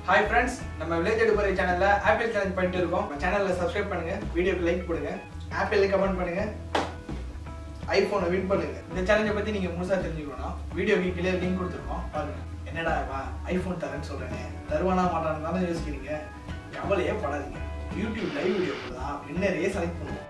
Hi friends, நம்ம village Aduparai சேனல்ல apple challenge பண்ணிட்டு இருக்கோம். சேனலை சப்ஸ்கிரைப் பண்ணுங்க, வீடியோக்கு லைக் பண்ணுங்க, ஆப்பிள்ல கமெண்ட் பண்ணுங்க, ஐபோனை வின் பண்ணுங்க. இந்த சேலஞ்சை பத்தி நீங்க முழுசா தெரிஞ்சுக்கணும்னா வீடியோக்கு கீழே லிங்க் கொடுத்துருக்கோம், பாருங்க. என்னடா ஐபோன் தரேன்னு சொல்றேனே, தருவானா மாட்டான்னு தானே யோசிக்கிறீங்க. கவலையே படாதீங்க. யூடியூப் லைவ் வீடியோ தான் வின்னரையே செலக்ட் பண்ணுவோம்.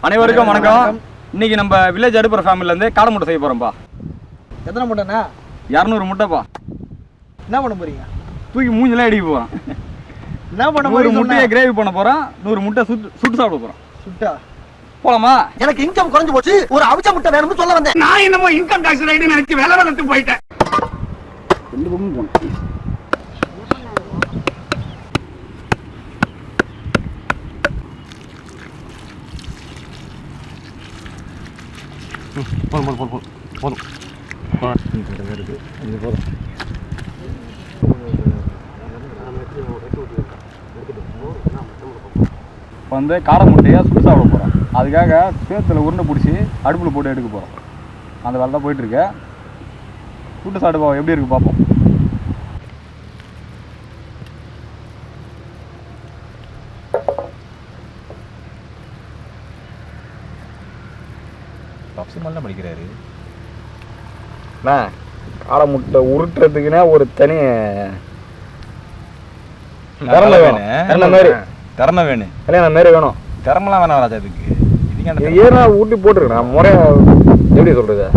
அனைவருக்கும் வணக்கம். இன்னைக்கு நம்ம வில்லேஜ் அடுப்புற ஃபேமிலில இருந்து காடை முட்டை செய்ய போறோம்ப்பா. எத்தனை முட்டைண்ணா? 200 முட்டைப்பா. என்ன பண்ண போறீங்க? தூக்கி மூஞ்சில அடிக்க போறோம். என்ன பண்ண போறீங்க? 100 முட்டையை கிரேவி பண்ண போறோம். 100 முட்டை சுட்டு சாப்பிட போறோம். சுட்டா போலாமா? எனக்கு இன்கம் குறைஞ்சு போச்சு, ஒரு அவிச்ச முட்டை வேணும்னு சொல்ல வந்தேன். நான் என்னமோ இன்கம் டாக்ஸ் ரைடு நினைச்சு வேலை வளர்த்து போயிட்டேன். ரெண்டு பக்கம் போனோம். போதும் இப்போ வந்து காடை முட்டையை சுட்டு சாப்பிட போகிறோம். அதுக்காக சேத்துல உருண்டை பிடிச்சி அடுப்பில் போட்டு எடுக்க போகிறோம். அந்த வேலை தான் போயிட்டுருக்கு. சுட்டு சாப்பிட்டு எப்படி இருக்குது பார்ப்போம். பப்சிமெல்லாம் படிக்கிறாரு. காடை முட்டை உருட்டுறதுக்குன்னா ஒரு தனி திறமை வேணும். திறமை வேணும். கல்யாணம் மாரி வேணும். திறமெல்லாம் வேணாம் ராஜா. இதுக்கு ஏன்னா ஊட்டி போட்டுருக்கேன் முறையா. எப்படி சொல்கிறது,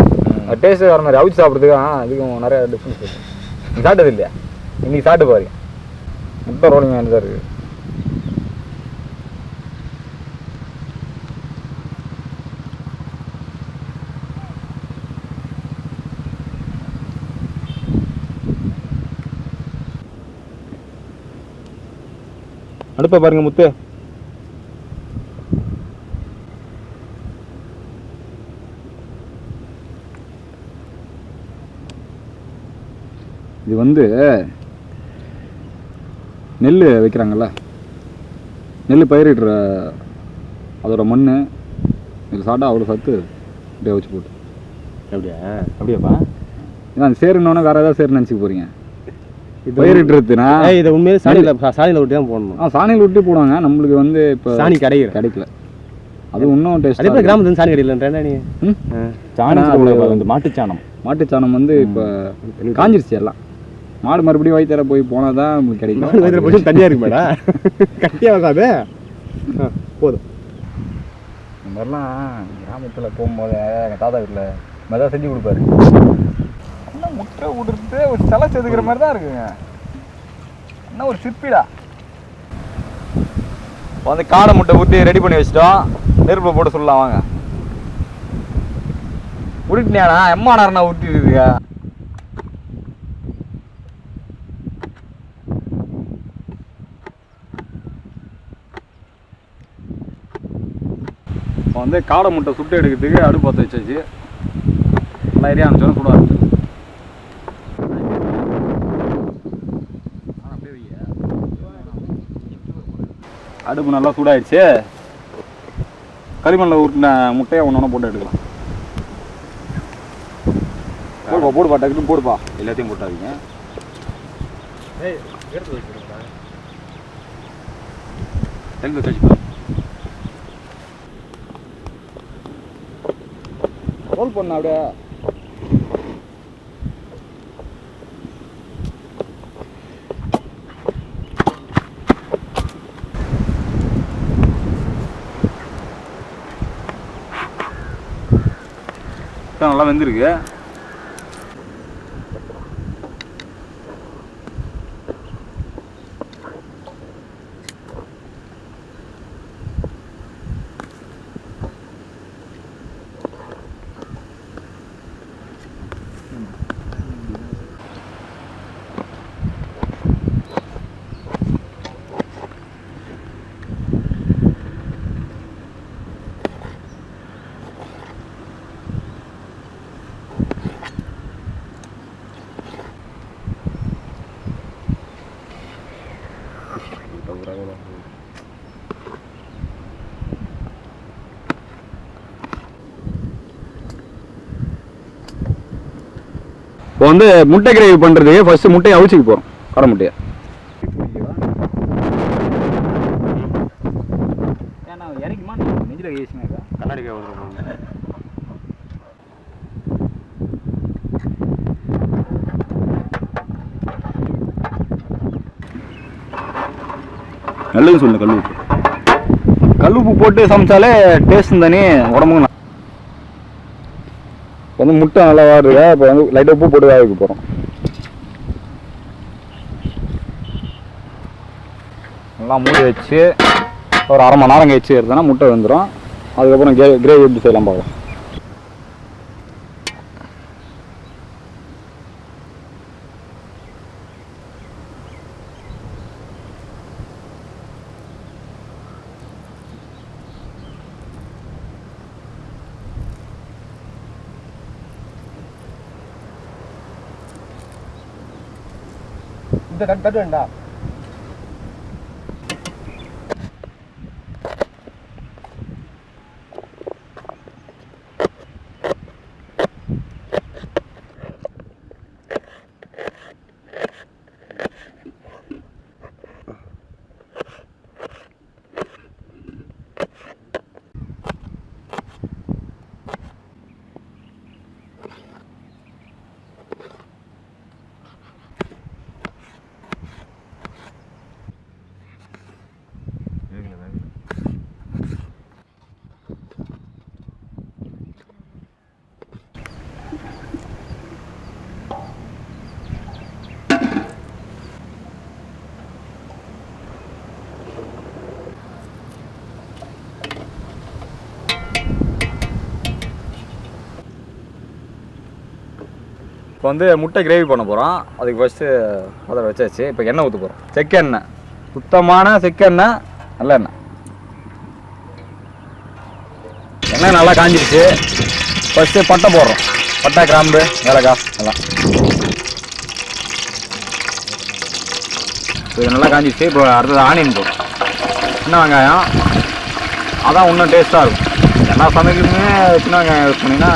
டேஸ்ட்டு வர மாதிரி அவிச்சு சாப்பிட்றதுக்கு அதுக்கும் நிறையா டிஃப்ரென்ஸ் இருக்குது. நீங்கள் சாப்பிட்டது இல்லையா? இன்னைக்கு சாப்பிட்டு பாருங்க. முட்டை ரோலிங் வேண்டியதாக இருக்குது. அடுப்பை பாருங்க முத்து. இது வந்து நெல் வைக்கிறாங்கல்ல, நெல் பயிரிடுற அதோட மண் இதில் சாப்பிட்டா அவ்வளோ சத்து. அப்படியே வச்சு போட்டு அப்படியாப்பா. ஏன்னா அந்த சேருன்னொன்னே வேறு ஏதாவது சேருன்னு நினச்சிக்க போகிறீங்க. பயிரிட்டுறதுனா இதை உண்மையிலே சாணியில் விட்டு தான் போடணும். சாணியில் விட்டு போடுவாங்க. நம்மளுக்கு வந்து இப்போ சாணி கிடைக்கல. அது இன்னும் டேஸ்ட். அதே மாதிரி கிராமத்துல சாணி கிடைக்கலன்றா நீ சாணம் மாட்டுச்சாணம் வந்து இப்போ காஞ்சிருச்சு எல்லாம். மாடு மறுபடியும் வயிற்றுல போய் போனால் தான் நம்மளுக்கு கிடைக்கும். வயிற்றுல போய் தனியாக இருக்கு மேடா, கட்டியாக வாங்காது. போதும். இந்த மாதிரிலாம் கிராமத்தில் போகும்போது எங்கள் தாத்தா வீட்டில் மெதாக செஞ்சு கொடுப்பாரு. இன்னும் முட்டை விடுறது ஒரு சிலை செதுக்கிற மாதிரி தான் இருக்குங்க. இன்னும் ஒரு சிற்பிடா. வந்து காடை முட்டை ஊற்றி ரெடி பண்ணி வச்சிட்டோம். நெருப்பில் போட்டு சொல்லலாம் வாங்க. உருட்டினியாண்ணா எம்மா நேரம்னா ஊற்றிடுதுங்க. இப்போ வந்து காடை முட்டை சுட்டு எடுக்கிறதுக்கு அடுப்பு பற்ற வச்சாச்சு. நல்லா ஏரியா அனுப்பிச்சோன்னா சுட ஆரம்பிச்சு. அடுப்பு நல்லா சூடாயிடுச்சு. களிமண்ணில் ஊட்டின முட்டையை ஒன்று போட்டு எடுக்கலாம். போடுப்பா டக்குன்னு போடுப்பா. எல்லாத்தையும் போட்டாதீங்க. ரோல் பண்ண அப்படியே. நல்லா வெந்திருக்கு. இப்போ வந்து முட்டை கிரேவி பண்ணுறதுக்கு ஃபஸ்ட்டு முட்டையை அவிச்சிக்க போகிறோம். கடை முட்டையை ஏன்னா இறக்குமா நெஞ்சில் ஏசினாக்கா கண்ணாடி நல்லது சொல்லு. கல்லுப்பு போட்டு சமைச்சாலே டேஸ்ட் தானே உடம்புக்கு. வந்து முட்டை நல்லா வாடுறதா. இப்போ வந்து லைட்டாக உப்பு போட்டு வேக வைக்க போகிறோம். நல்லா மூடி வச்சு ஒரு அரை மணி நேரம் கழிச்சு எடுத்தோன்னா முட்டை வந்துடும். அதுக்கப்புறம் கிரேவி எப்படி செய்யலாம் பார்க்கலாம். இந்த கட்டு வேண்டா. இப்போ வந்து முட்டை கிரேவி பண்ண போகிறோம். அதுக்கு ஃபஸ்ட்டு அதை வச்சாச்சு. இப்போ எண்ணெய் ஊற்ற போகிறோம். செக்கெண்ணெய், சுத்தமான செக்கெண்ணெய், நல்ல எண்ணெய். எண்ணெய் நல்லா காஞ்சிடுச்சு. ஃபஸ்ட்டு பட்டை போடுறோம். பட்டை, கிராம்பு, ஏலக்காய் எல்லாம். இது நல்லா காஞ்சிடுச்சு. இப்போ அடுத்தது ஆனியன் போடுறோம். சின்ன வெங்காயம், அதான் இன்னும் டேஸ்ட்டாக இருக்கும். எல்லா சமையலுமே சின்ன வெங்காயம் யூஸ் பண்ணிங்கன்னா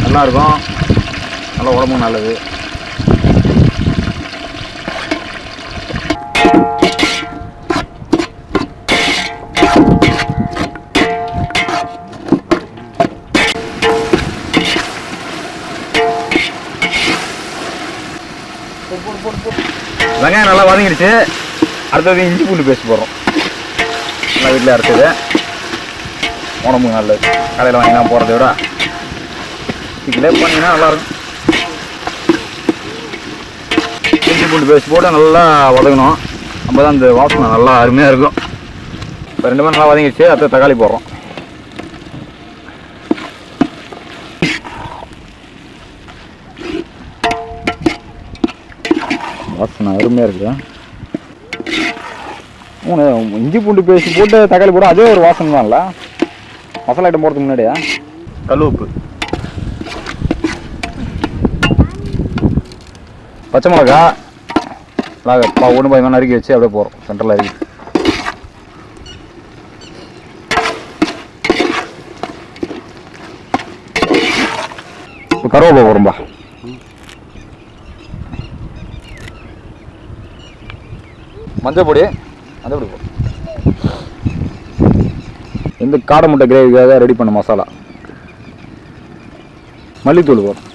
நல்லாயிருக்கும். நல்லா உடம்பும் நல்லது. வெங்காயம் நல்லா வதங்கிடுச்சு. அடுத்தது இஞ்சி பூண்டு பேஸ்ட் போடுறோம். நல்லா வீட்டில் அரைச்சது. உடம்புக்கு நல்லது. கடையில் வாங்கிலாம் போகிறத விட வீட்டிலே பண்ணிங்கன்னா நல்லாயிருக்கும். இஞ்சி பூண்டு பேஸ்ட் போட்டு நல்லா வதக்கணும். நம்ம தான் அந்த வாசனை நல்லா அருமையாக இருக்கும். இப்போ 2 மணி நல்லா வதங்கிடுச்சு. அடுத்து தக்காளி போடுறோம். வாசனை அருமையாக இருக்குது. இஞ்சி பூண்டு பேஸ்ட் போட்டு தக்காளி போட அதே ஒரு வாசனை தான்ல. மசாலா ஐட்டம் போடுறதுக்கு முன்னாடியா கல் உப்பு, பச்சை மிளகா ஒன்று பாய் நறுக்கி வச்சு அப்படியே போகிறோம். சென்டரில் அறுக்கி இப்போ கருவேப்பிலை போகிறோம்பா. மஞ்சள் பொடி போடும். இந்த காடை முட்டை கிரேவிக்காக ரெடி பண்ண மசாலா. மல்லித்தூள் போடும்.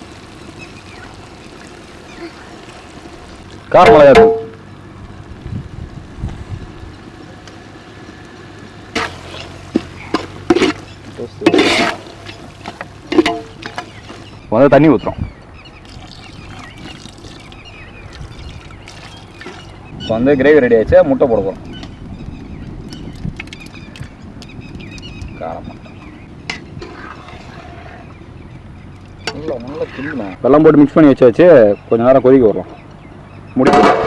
கார மிளகாய் தூள், வந்து தண்ணி ஊற்றுறோம். இப்போ வந்து கிரேவி ரெடி ஆயிடுச்சு. முட்டை போட போகிறோம். காரமாக நல்லா கிள்ளணும். வெல்லம் போட்டு மிக்ஸ் பண்ணி வச்சாச்சு. கொஞ்சம் நேரம் கொதிக்க விடுறோம். முடிச்சு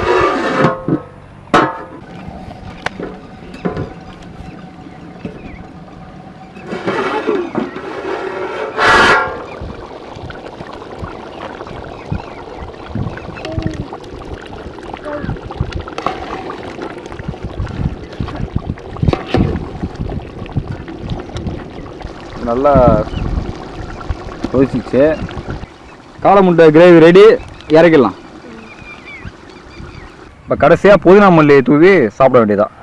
நல்லா கொதிச்சிச்சு. காடை முட்டை கிரேவி ரெடி, இறக்கிடலாம். இப்போ கடைசியாக புதினா மல்லி தூவி சாப்பிட வேண்டியதான்.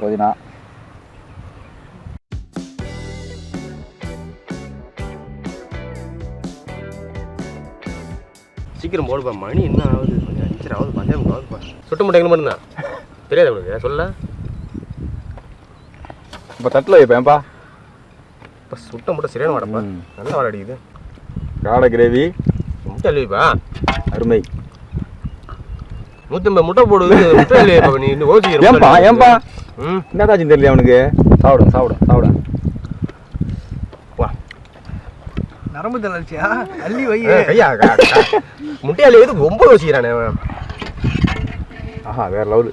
புதினா சீக்கிரம் போடுப்பா, மணி என்ன ஆகுது? கொஞ்சம் 5:30 ஆகுது, 5 ஆகுதுப்பா. சுட்ட முட்டை எங்கே மட்டும்தான் தெரியாது உங்களுக்கு சொல்ல. இப்போ தட்டில் வைப்பேன்ப்பா. இப்போ சுட்ட முட்டை சரியான வாடப்பா, நல்லா வாட அடிக்குது. காடை கிரேவி முட்டை அழுவிப்பா, அருமை. 150 முட்டை போடுது, முட்டை அழுவிப்பா. நீ இன்னும் யோசிக்கிறேன். ஏன்பா என்னதாச்சும் தெரியல அவனுக்கு. சாப்பிட வா, நரம்பு தளர்ச்சியா? அள்ளி வை. ஐயா முட்டை அழுவியது ரொம்ப யோசிக்கிறானே அவன். ஆஹா, வேற லெவலு.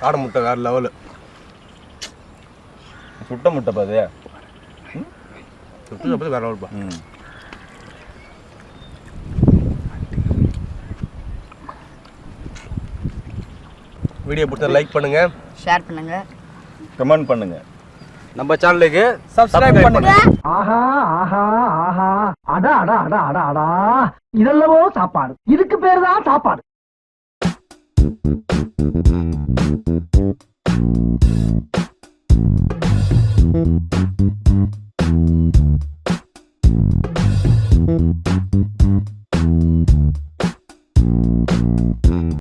காடை முட்டை வேற லெவலு. சுட்ட முட்டை பாது. சுட்டு சாப்பிட்டு வேற லெவலுப்பா. வீடியோ பிடிச்சா லைக் பண்ணுங்க, ஷேர் பண்ணுங்க, கமெண்ட் பண்ணுங்க. நம்ம சேனலுக்கு சப்ஸ்கிரைப் பண்ணுங்க. ஆஹா ஆஹா ஆஹா அடா அடா அடா அடா அடா இதெல்லவோ சாப்பாடு. இதுக்கு பேரு தான் சாப்பாடு. Thank you.